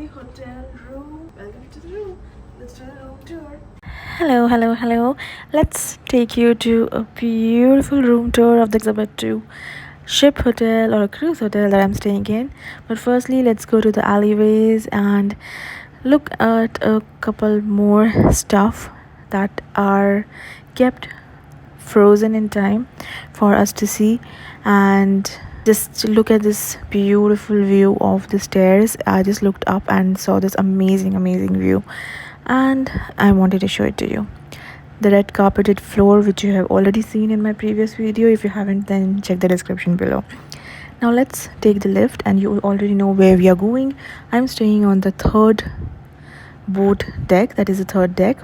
hotel room. Welcome to the room. Let's do a room tour. Hello. Let's take you to a beautiful room tour of the Exhibit 2 ship hotel or a cruise hotel that I'm staying in. But firstly, let's go to the alleyways and look at a couple more stuff that are kept frozen in time for us to see. And just look at this beautiful view of the stairs. I just looked up and saw this amazing view, and I wanted to show it to you. The red carpeted floor, which you have already seen in my previous video. If you haven't, then check the description below. Now let's take the lift, and you already know where we are going. I'm staying on the third boat deck, that is the third deck,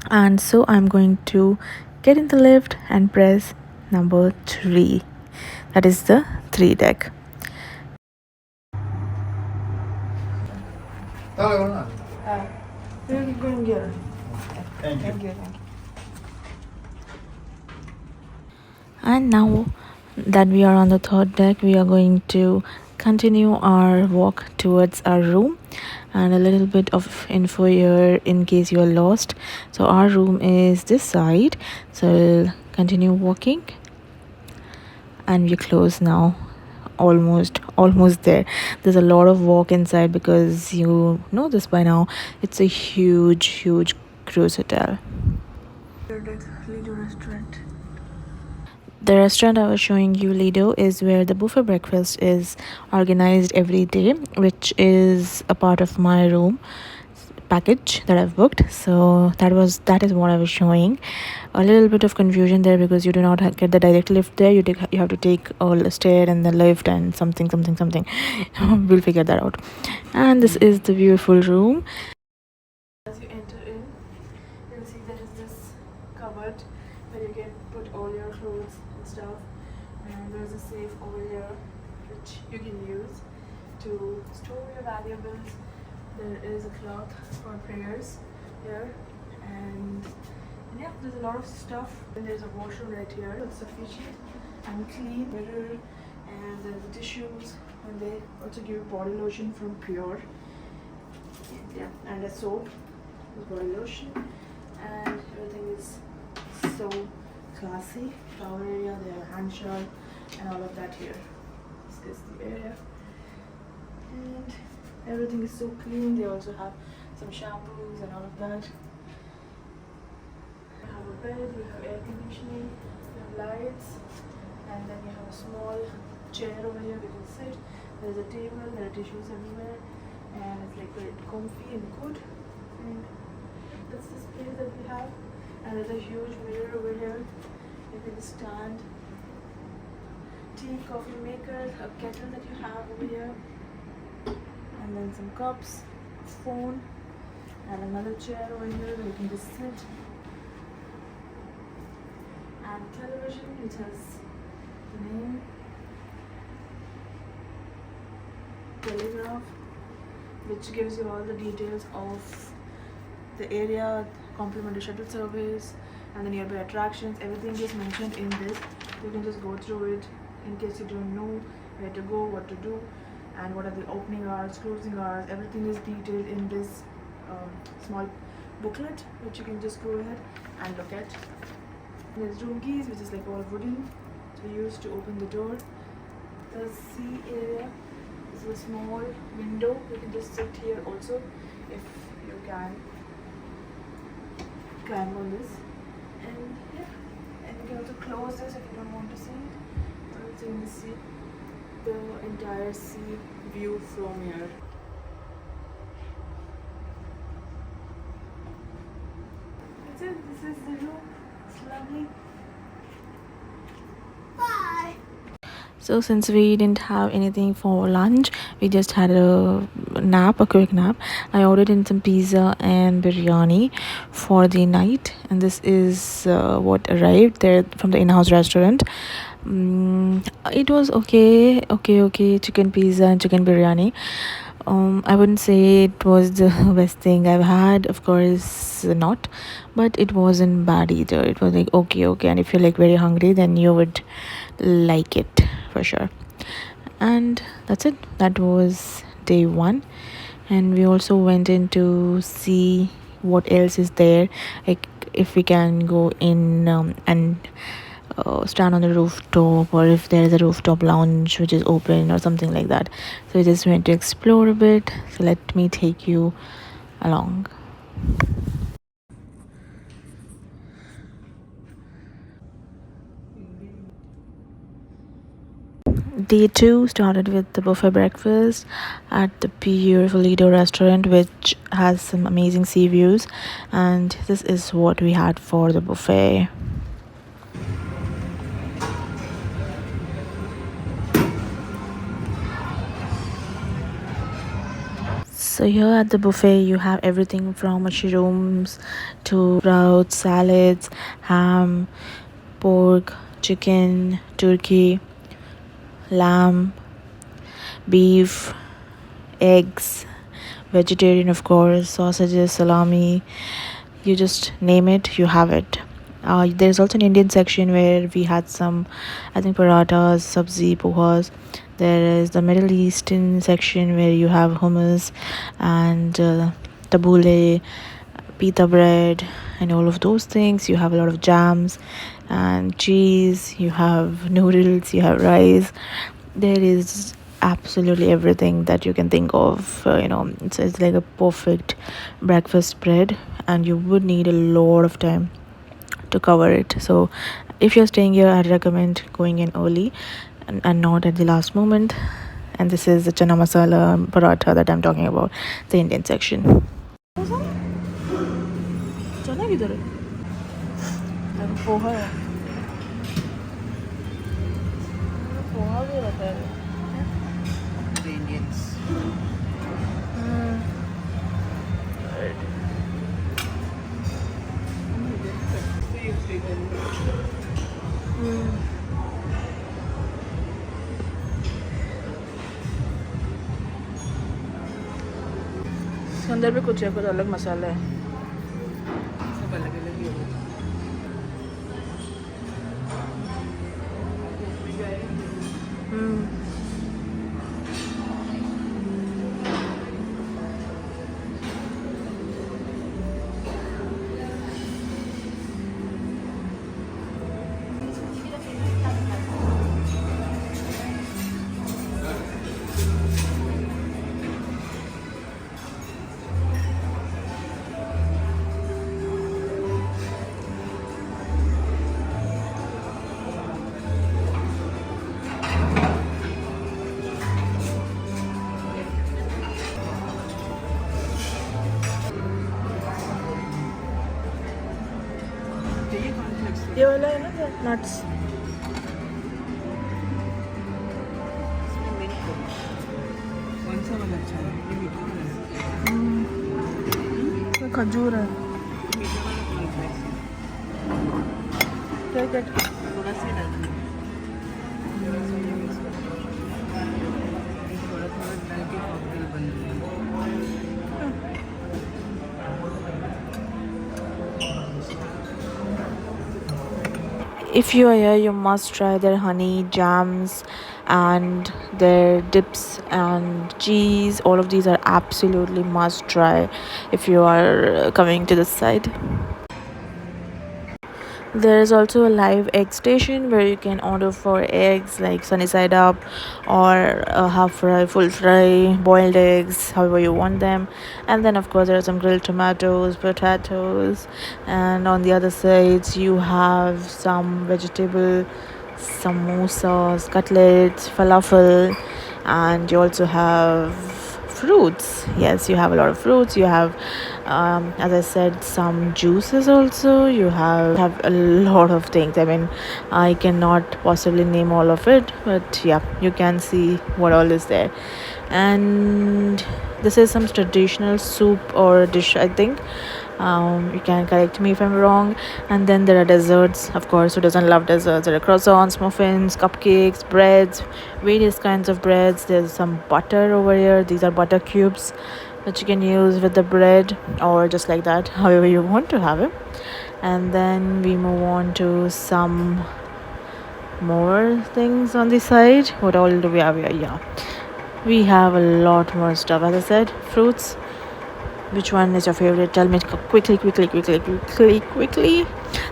and so I'm going to get in the lift and press number 3, that is the 3 deck. Thank you. And now that we are on the third deck, we are going to continue our walk towards our room. And a little bit of info here in case you are lost. So our room is this side, so we'll continue walking, and we're close now, almost there. There's a lot of walk inside because you know this by now, it's a huge cruise hotel. Restaurant. The restaurant I was showing you, Lido, is where the buffet breakfast is organized every day, which is a part of my room package that I've booked. So that is what I was showing. A little bit of confusion there because you do not get the direct lift there. You have to take a stair and the lift and something. We'll figure that out. And this is the beautiful room. As you enter in, you'll see there is this cupboard where you can put all your clothes and stuff, and there's a safe over here which you can use to store your valuables. There is a cloth for prayers here, and yeah, there's a lot of stuff. And there's a washroom right here. It's sufficient and clean. Mirror, and there's the tissues, and they also give body lotion from Pure. Yeah, and a soap, body lotion, and everything is so classy. Shower area, they have a hand shower and all of that here. This is the area, and everything is so clean. They also have some shampoos and all of that. We have a bed, we have air conditioning, we have lights, and then we have a small chair over here we can sit. There's a table, there are tissues everywhere, and it's like very comfy and good. And that's the space that we have. And there's a huge mirror over here. You can stand tea, coffee maker, a kettle that you have over here, and then some cups, a phone, and another chair over here where you can just sit, and television which has the name Telegraph, which gives you all the details of the area, complimentary shuttle service, and the nearby attractions. Everything is mentioned in this. You can just go through it in case you don't know where to go, what to do, and what are the opening hours, closing hours. Everything is detailed in this small booklet, which you can just go ahead and look at. There's room keys, which is like all wooden to use to open the door. The sea area is a small window. You can just sit here also if you can climb on this. And yeah, and you can also close this if you don't want to see it. Also you can see the entire sea view from here. That's it. This is the room. It's lovely. Bye. So since we didn't have anything for lunch, we just had a quick nap. I ordered in some pizza and biryani for the night, and this is what arrived there from the in-house restaurant. It was okay, chicken pizza and chicken biryani. I wouldn't say it was the best thing I've had, of course not, but it wasn't bad either. It was like okay, and if you're like very hungry, then you would like it for sure. And that's it. That was day 1. And we also went in to see what else is there, like if we can go in and stand on the rooftop, or if there is a rooftop lounge which is open or something like that. So we just went to explore a bit. So let me take you along. Day 2 started with the buffet breakfast at the beautiful Lido restaurant, which has some amazing sea views, and this is what we had for the buffet. So here at the buffet you have everything from mushrooms to sprouts, salads, ham, pork, chicken, turkey, lamb, beef, eggs, vegetarian of course, sausages, salami, you just name it, you have it. There's also an Indian section where we had some, I think, parathas, sabzi, pohas. There is the Middle Eastern section where you have hummus and tabbouleh, pita bread, and all of those things. You have a lot of jams and cheese. You have noodles. You have rice. There is absolutely everything that you can think of. It's like a perfect breakfast spread, and you would need a lot of time to cover it. So if you're staying here, I'd recommend going in early and not at the last moment. And this is the chana masala paratha that I'm talking about, the Indian section. Indians. इसके अंदर भी कुछ है, कुछ अलग मसाला है. सब अलग अलग ही होगा. ये वाला है ना नट्स. कौन सा वाला अच्छा है? ये मीठा वाला है. खजूर है. मीठा वाला कॉर्नफ्लेक्स है. थोड़ा सा डालना है. थोड़ा सा ये मिक्स कर दो. थोड़ा थोड़ा डाल के कॉकटेल बन रही है. If you are here, you must try their honey jams and their dips and cheese. All of these are absolutely must try if you are coming to this side. There is also a live egg station where you can order for eggs like sunny side up or half fry, full fry, boiled eggs, however you want them. And then of course there are some grilled tomatoes, potatoes, and on the other sides you have some vegetable samosas, cutlets, falafel, and you also have fruits. Yes, you have a lot of fruits. You have as I said, some juices also. You have a lot of things. I mean, I cannot possibly name all of it, but yeah, you can see what all is there. And this is some traditional soup or dish, I think. You can correct me if I'm wrong. And then there are desserts, of course. Who doesn't love desserts? There are croissants, muffins, cupcakes, breads, various kinds of breads. There's some butter over here. These are butter cubes that you can use with the bread, or just like that, however you want to have it. And then we move on to some more things on the side. What all do we have here? Yeah, We have a lot more stuff. As I said, fruits. Which one is your favorite? Tell me quickly.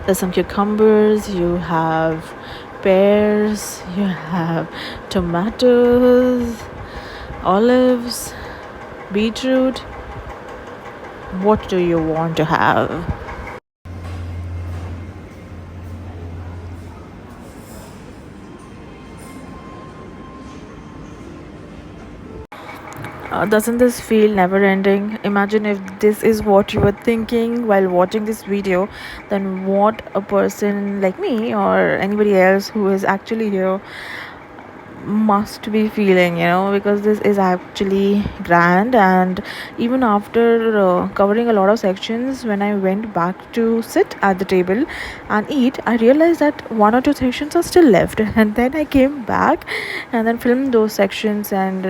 There's some cucumbers. You have pears. You have tomatoes, olives, beetroot. What do you want to have? Doesn't this feel never ending? Imagine if this is what you were thinking while watching this video, then what a person like me or anybody else who is actually here must be feeling, because this is actually grand. And even after covering a lot of sections, when I went back to sit at the table and eat, I realized that one or two sections are still left. And then I came back and then filmed those sections and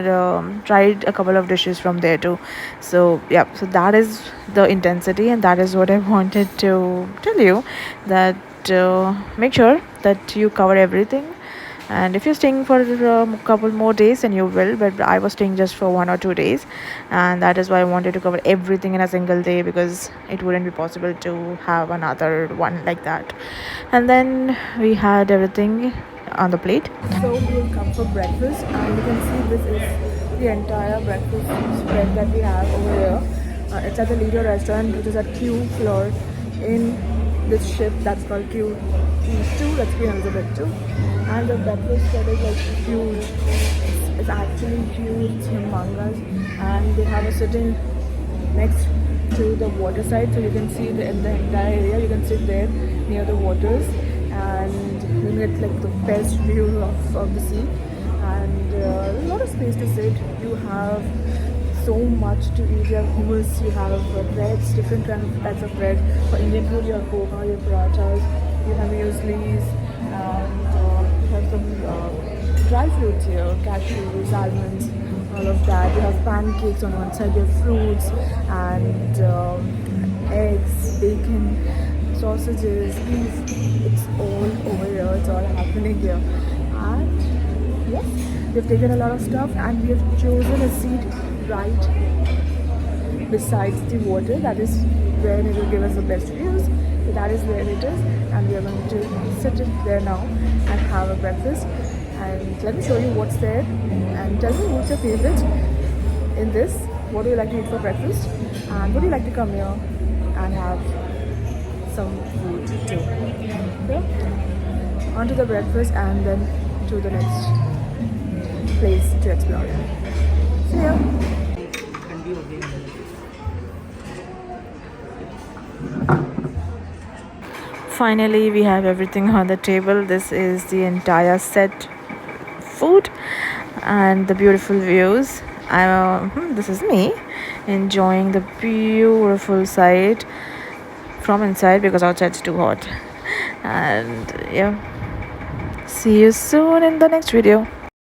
tried a couple of dishes from there too. So yeah, so that is the intensity, and that is what I wanted to tell you, that make sure that you cover everything. And if you're staying for a couple more days, then you will, but I was staying just for 1 or 2 days, and that is why I wanted to cover everything in a single day, because it wouldn't be possible to have another one like that. And then we had everything on the plate. So we will come for breakfast, and you can see this is the entire breakfast spread that we have over here. It's at the Lido restaurant, which is at Q floor in this ship that's called Q2, that's Queen Elizabeth 2. And the breakfast spread is like huge. It's actually huge, it's humongous, and they have a sitting next to the water side, so you can see the entire area. You can sit there near the waters, and you get like the best view of the sea, and a lot of space to sit. You have so much to eat. You have hummus, you have breads, different types of bread. For Indian food, you have poha, you have parathas, you have mueslis, and you have some dry fruits here, cashews, almonds, all of that. You have pancakes on one side, you have fruits and eggs, bacon, sausages, beef. It's all over here, it's all happening here. And yes, we've taken a lot of stuff, and we have chosen a seat right besides the water. That is where it will give us the best views. So that is where it is, and we are going to sit there now and have a breakfast. And let me show you what's there, and tell me what's your favorite in this. What do you like to eat for breakfast, and would you like to come here and have some food too? So on to the breakfast, and then to the next place to explore. See ya. Finally, we have everything on the table. This is the entire set food and the beautiful views. This is me enjoying the beautiful sight from inside, because outside it's too hot. And yeah, see you soon in the next video.